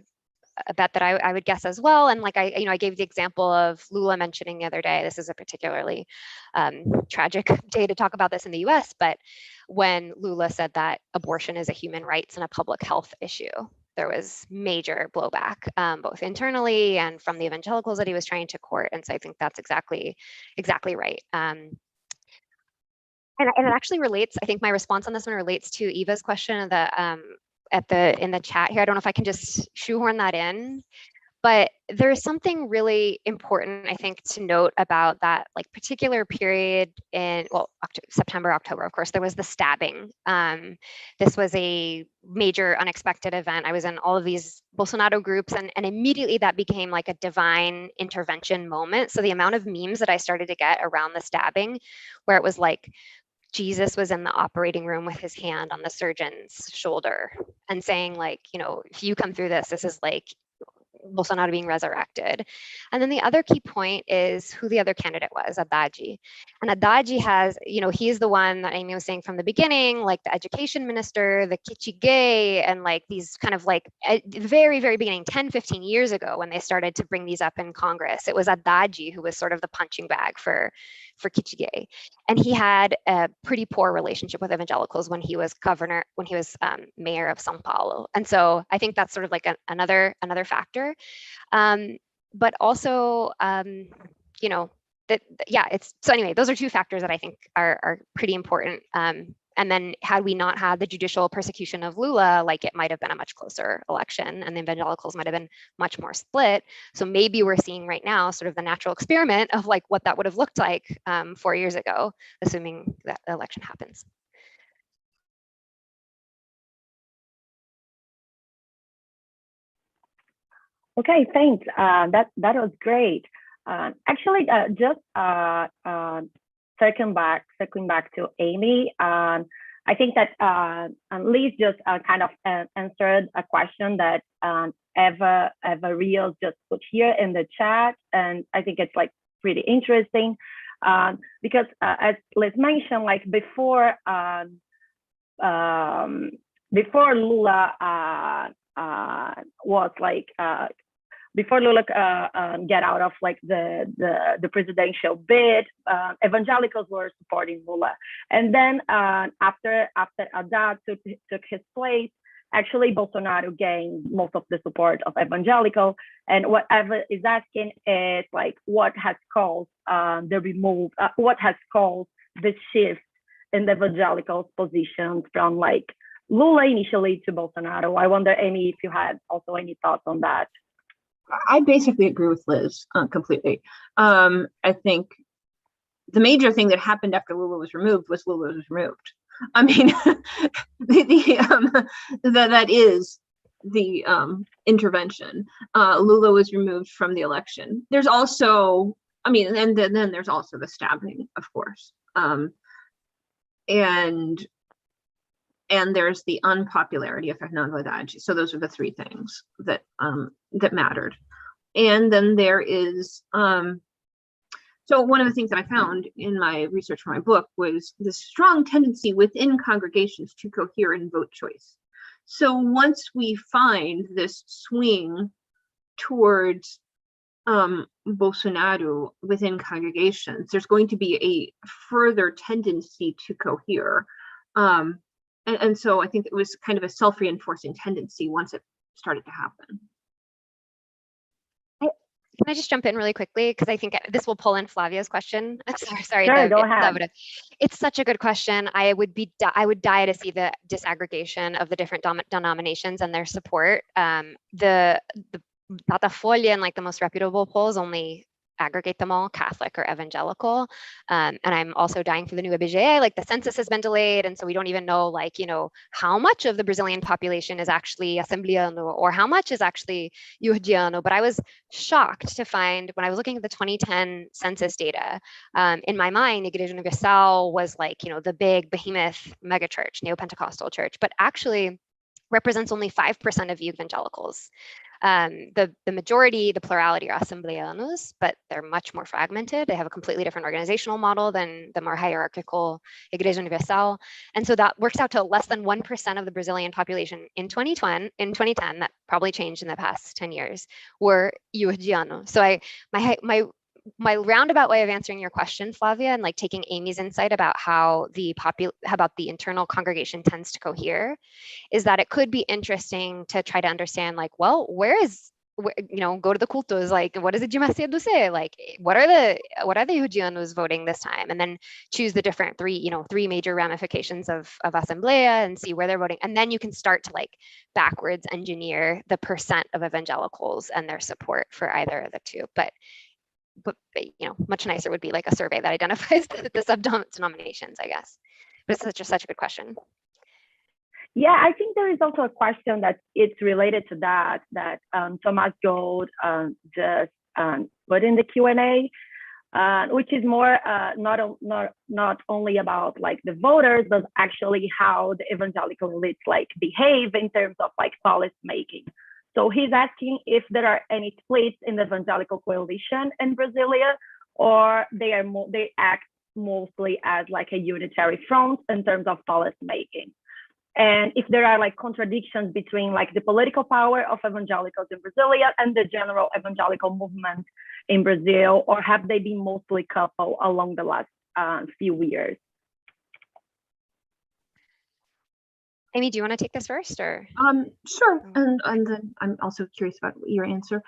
bet that I would guess as well. And like I gave the example of Lula mentioning the other day, this is a particularly tragic day to talk about this in the US, but when Lula said that abortion is a human rights and a public health issue, there was major blowback, both internally and from the evangelicals that he was trying to court. And so I think that's exactly right. And it actually relates, I think my response on this one relates to Eva's question in the chat here. I don't know if I can just shoehorn that in, but there's something really important, I think, to note about that particular period in, September, October, of course, there was the stabbing. This was a major unexpected event. I was in all of these Bolsonaro groups and immediately that became like a divine intervention moment. So the amount of memes that I started to get around the stabbing, where it was like, Jesus was in the operating room with his hand on the surgeon's shoulder and saying if you come through this, this is like Bolsonaro being resurrected. And then the other key point is who the other candidate was, Haddad. And Haddad has, he is the one that Amy was saying from the beginning, like the education minister, the kitschy gay, and these kind of at the very, very beginning, 10, 15 years ago, when they started to bring these up in Congress, it was Haddad who was sort of the punching bag for kitschy gay. And he had a pretty poor relationship with evangelicals when he was mayor of São Paulo. And so I think that's sort of like another factor. But also, so anyway, those are two factors that I think are pretty important. And then had we not had the judicial persecution of Lula, it might have been a much closer election and the evangelicals might have been much more split. So maybe we're seeing right now sort of the natural experiment of what that would have looked like 4 years ago, assuming that the election happens. Okay, thanks. That was great. Actually, just circling back to Amy, I think that Liz just kind of answered a question that Eva Rios just put here in the chat, and I think it's pretty interesting because as Liz mentioned, before Lula was like before Lula get out of like the presidential bid, evangelicals were supporting Lula, and then after Haddad took his place, actually Bolsonaro gained most of the support of evangelical. And what Eva is asking is like what has caused what has caused the shift in the evangelicals' positions from like Lula initially to Bolsonaro. I wonder, Amy, if you had also any thoughts on that. I basically agree with Liz completely. I think the major thing that happened after Lula was removed was Lula was removed. I mean, that is the intervention. Lula was removed from the election. There's also, I mean, and then there's also the stabbing, of course, and there's the unpopularity of Fernando Haddad. So those are the three things that that mattered. And then there is so one of the things that I found in my research for my book was the strong tendency within congregations to cohere in vote choice. So once we find this swing towards Bolsonaro within congregations, there's going to be a further tendency to cohere. And so I think it was kind of a self-reinforcing tendency once it started to happen. Can I just jump in really quickly? Because I think this will pull in Flavia's question. I'm sorry. Sure, go ahead. It's such a good question. I would die to see the disaggregation of the different denominations and their support. The Datafolha and like the most reputable polls only aggregate them all Catholic or evangelical. And I'm also dying for the new IBGE, like the census has been delayed. And so we don't even know like, you know, how much of the Brazilian population is actually Assembleano or how much is actually Yurdiano. But I was shocked to find when I was looking at the 2010 census data, in my mind, Igreja Universal was like, you know, the big behemoth megachurch, neo-Pentecostal church, but actually represents only 5% of evangelicals. The majority, the plurality are Assembleanos, but they're much more fragmented. They have a completely different organizational model than the more hierarchical Igreja Universal. And so that works out to less than 1% of the Brazilian population in 2010, that probably changed in the past 10 years, were Yurdiano. So my roundabout way of answering your question, Flavia, and like taking Amy's insight about how the internal congregation tends to cohere, is that it could be interesting to try to understand, like, well, go to the cultos, like, what does the Macedo say? Like, what are the Yurdianos voting this time? And then choose the different three major ramifications of Assembleia and see where they're voting. And then you can start to like backwards engineer the percent of evangelicals and their support for either of the two. But much nicer would be like a survey that identifies the sub-denominations, I guess. But it's just such a good question. Yeah, I think there is also a question that it's related to that Thomas Gold just put in the Q&A, which is more not only about like the voters, but actually how the evangelical elites like behave in terms of like policy making. So he's asking if there are any splits in the evangelical coalition in Brasilia, or they act mostly as like a unitary front in terms of policy making. And if there are like contradictions between like the political power of evangelicals in Brasilia and the general evangelical movement in Brazil, or have they been mostly coupled along the last few years? Amy, do you want to take this first, or? Sure, and then I'm also curious about your answer.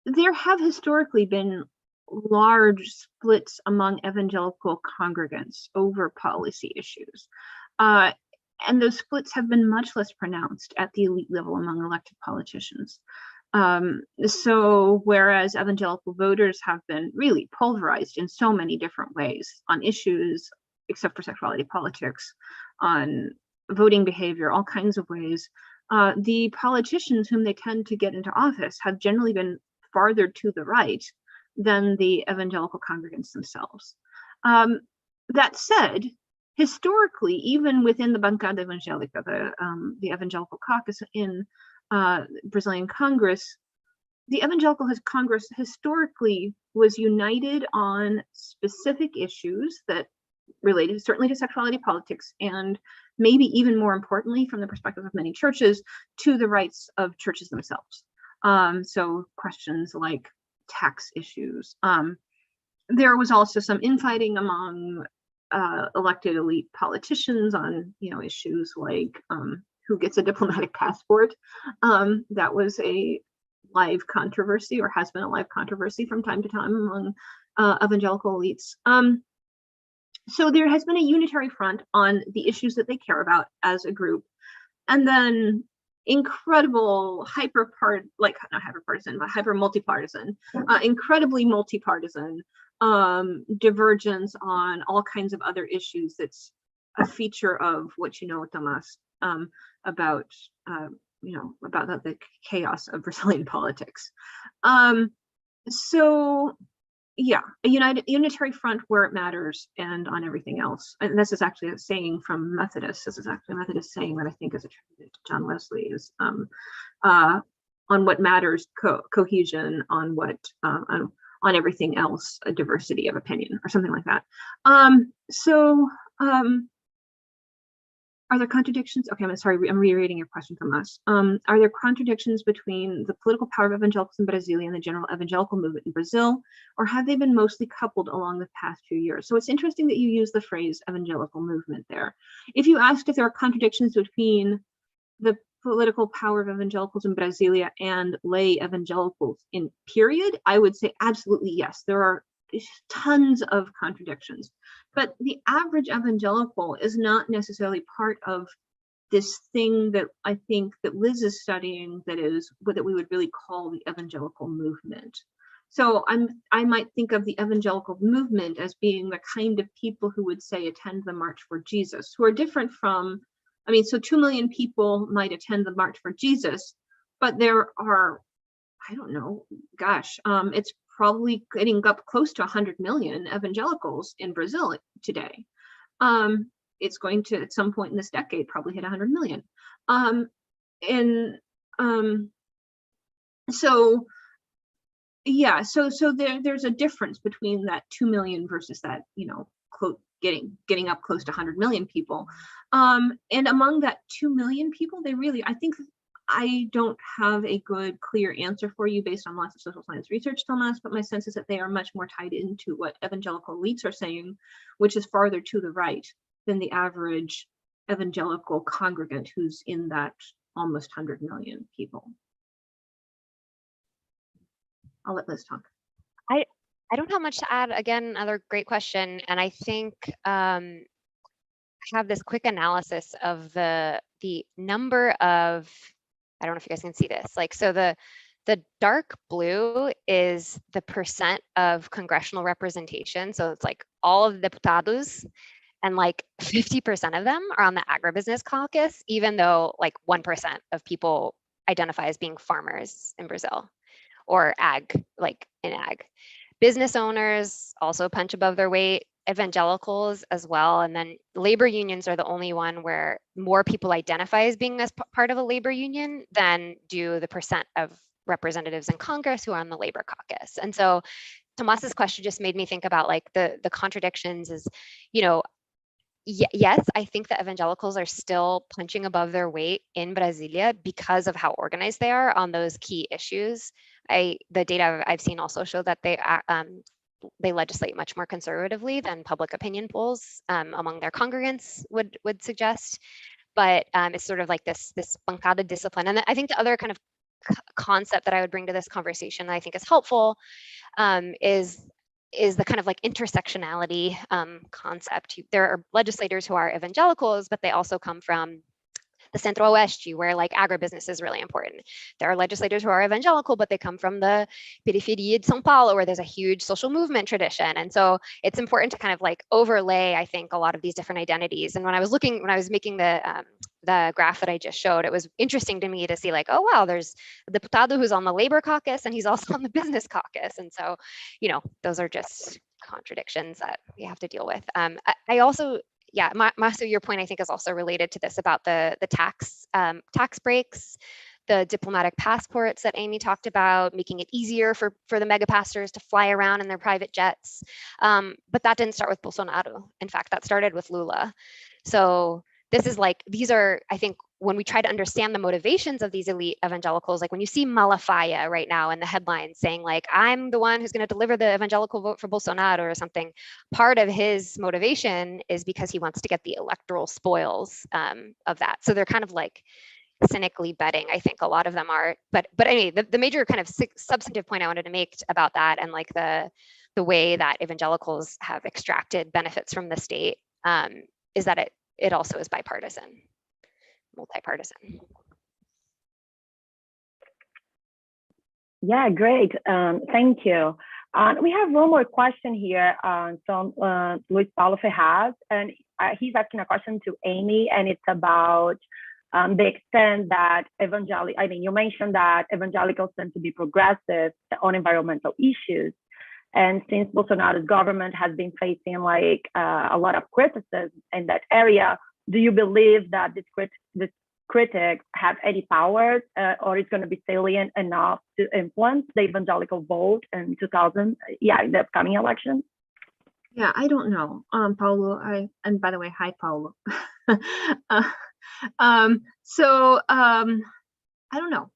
There have historically been large splits among evangelical congregants over policy issues. And those splits have been much less pronounced at the elite level among elected politicians. So whereas evangelical voters have been really pulverized in so many different ways on issues, except for sexuality politics, on voting behavior, all kinds of ways, the politicians whom they tend to get into office have generally been farther to the right than the evangelical congregants themselves. That said, historically, even within the Bancada Evangélica, the evangelical caucus in Brazilian Congress, the Evangelical Congress historically was united on specific issues that related certainly to sexuality politics and maybe even more importantly, from the perspective of many churches, to the rights of churches themselves. So questions like tax issues. There was also some infighting among elected elite politicians on, issues like who gets a diplomatic passport. That was a live controversy, or has been a live controversy from time to time among evangelical elites. So there has been a unitary front on the issues that they care about as a group, and then incredible incredibly multi-partisan divergence on all kinds of other issues. That's a feature of what Tomas, about the chaos of Brazilian politics. So yeah, a unitary front where it matters and on everything else. And this is actually a saying from Methodists. This is actually a Methodist saying that I think is attributed to John Wesley, is on what matters, cohesion, on what on everything else, a diversity of opinion, or something like that. Are there contradictions? Okay, I'm sorry, I'm rereading your question from us. Are there contradictions between the political power of evangelicals in Brasilia and the general evangelical movement in Brazil, or have they been mostly coupled along the past few years? So it's interesting that you use the phrase evangelical movement there. If you asked if there are contradictions between the political power of evangelicals in Brasilia and lay evangelicals in period, I would say absolutely yes. There are tons of contradictions, but the average evangelical is not necessarily part of this thing that I think that Liz is studying, that is what we would really call the evangelical movement. So I might think of the evangelical movement as being the kind of people who would say attend the March for Jesus, who are different from, so 2 million people might attend the March for Jesus, but there are, I don't know, gosh, it's probably getting up close to 100 million evangelicals in Brazil today. It's going to, at some point in this decade, probably hit 100 million. So yeah, so there's a difference between that 2 million versus that, getting up close to 100 million people. And among that 2 million people, I don't have a good, clear answer for you based on lots of social science research, Tomas, but my sense is that they are much more tied into what evangelical elites are saying, which is farther to the right than the average evangelical congregant who's in that almost 100 million people. I'll let Liz talk. I don't have much to add. Again, another great question. And I think I have this quick analysis of the number of, I don't know if you guys can see this. So the dark blue is the percent of congressional representation. So it's like all of the deputados, and 50% of them are on the agribusiness caucus, even though 1% of people identify as being farmers in Brazil, or ag, in ag. Business owners also punch above their weight, evangelicals as well. And then labor unions are the only one where more people identify as being as part of a labor union than do the percent of representatives in Congress who are on the labor caucus. And so Tomas's question just made me think about the contradictions is, yes, I think that evangelicals are still punching above their weight in Brasilia because of how organized they are on those key issues. The data I've seen also show that they legislate much more conservatively than public opinion polls among their congregants would suggest. But it's sort of this bancada discipline. And I think the other kind of concept that I would bring to this conversation that I think is helpful is the kind of intersectionality concept. There are legislators who are evangelicals, but they also come from the Centro-Oeste, where agribusiness is really important. There are legislators who are evangelical, but they come from the periferia de São Paulo, where there's a huge social movement tradition. And so it's important to kind of overlay, I think, a lot of these different identities. And when I was making the graph that I just showed, it was interesting to me to see oh, wow, there's a deputado who's on the labor caucus and he's also on the business caucus. And so, those are just contradictions that we have to deal with. I also, yeah, Masu, your point I think is also related to this about the tax breaks, the diplomatic passports that Amy talked about, making it easier for the mega pastors to fly around in their private jets. But that didn't start with Bolsonaro. In fact, that started with Lula. So this is like, these are, I think, when we try to understand the motivations of these elite evangelicals, like when you see Malafaia right now in the headlines saying like, I'm the one who's going to deliver the evangelical vote for Bolsonaro or something, part of his motivation is because he wants to get the electoral spoils of that. So they're kind of like cynically betting, I think a lot of them are. But anyway, the major kind of substantive point I wanted to make about that, and like the way that evangelicals have extracted benefits from the state, is that it also is bipartisan, multi-partisan. Yeah, great. Thank you. We have one more question here from Luis Paulo Ferraz, and he's asking a question to Amy, and it's about the extent that you mentioned that evangelicals tend to be progressive on environmental issues. And since Bolsonaro's government has been facing like a lot of criticism in that area, do you believe that this critics have any power, or it's going to be salient enough to influence the evangelical vote in the upcoming election? Yeah, I don't know, Paulo. And by the way, hi, Paulo. I don't know.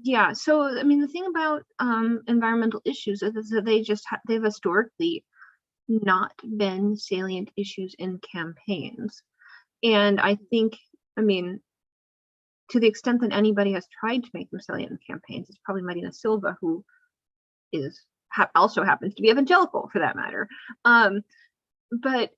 Yeah, so I mean, the thing about environmental issues is that they've historically not been salient issues in campaigns. And I think, I mean, to the extent that anybody has tried to make them salient in campaigns, it's probably Marina Silva, who also happens to be evangelical for that matter. But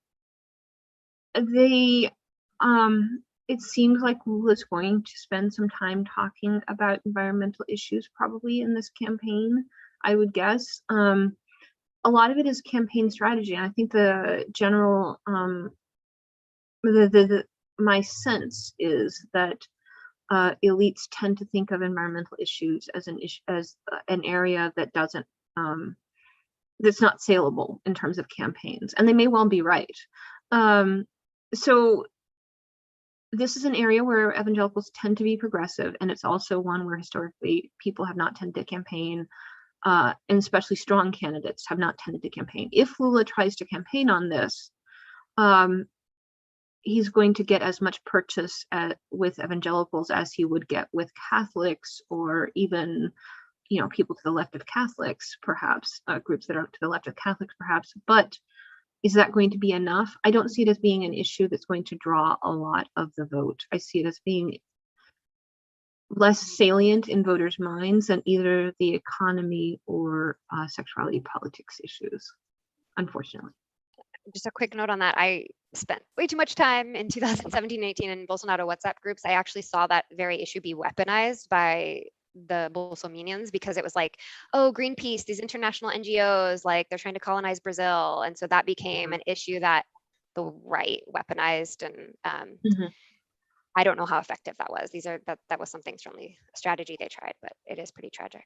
it seems like Lula is going to spend some time talking about environmental issues probably in this campaign, I would guess. A lot of it is campaign strategy. And I think the general, my sense is that elites tend to think of environmental issues as an area that doesn't, that's not saleable in terms of campaigns, and they may well be right. So this is an area where evangelicals tend to be progressive, and it's also one where historically people have not tended to campaign, and especially strong candidates have not tended to campaign. If Lula tries to campaign on this, he's going to get as much purchase with evangelicals as he would get with Catholics, or even, you know, people to the left of Catholics, perhaps, groups that are to the left of Catholics, perhaps. But is that going to be enough? I don't see it as being an issue that's going to draw a lot of the vote. I see it as being less salient in voters' minds than either the economy or sexuality politics issues, unfortunately. Just a quick note on that. I spent way too much time in 2017-18 in Bolsonaro WhatsApp groups. I actually saw that very issue be weaponized by the Bolsominions, because it was like, oh, Greenpeace, these international NGOs, like they're trying to colonize Brazil. And so that became an issue that the right weaponized. And I don't know how effective that was. That was something, certainly a strategy they tried, but it is pretty tragic.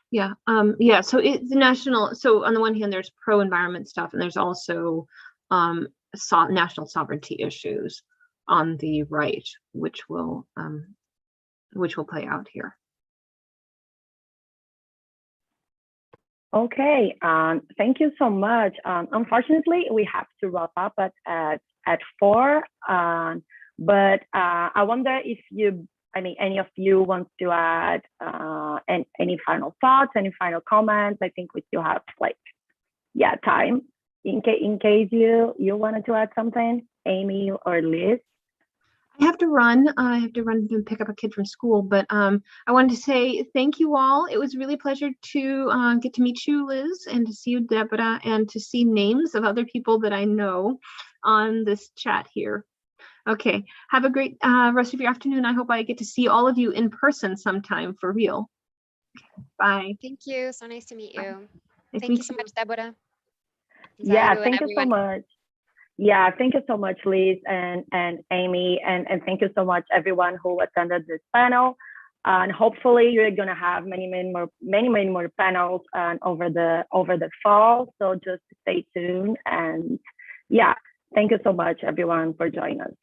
Yeah, yeah. So it's national. So on the one hand, there's pro-environment stuff, and there's also national sovereignty issues on the right, which will play out here. Okay, thank you so much. Unfortunately, we have to wrap up at 4. But I wonder if any of you want to add any final thoughts, any final comments. I think we still have time in case you wanted to add something, Amy or Liz. I have to run and pick up a kid from school, but I wanted to say thank you all. It was really a pleasure to get to meet you, Liz, and to see you, Deborah, and to see names of other people that I know on this chat here. Okay, have a great rest of your afternoon. I hope I get to see all of you in person sometime for real. Bye. Thank you. So nice to meet you. Nice Thank you so much, Deborah. Yeah, thank you so much. Yeah, thank you so much, Liz and Amy, and thank you so much everyone who attended this panel. And hopefully you're gonna have many more panels over the fall. So just stay tuned, and yeah, thank you so much everyone for joining us.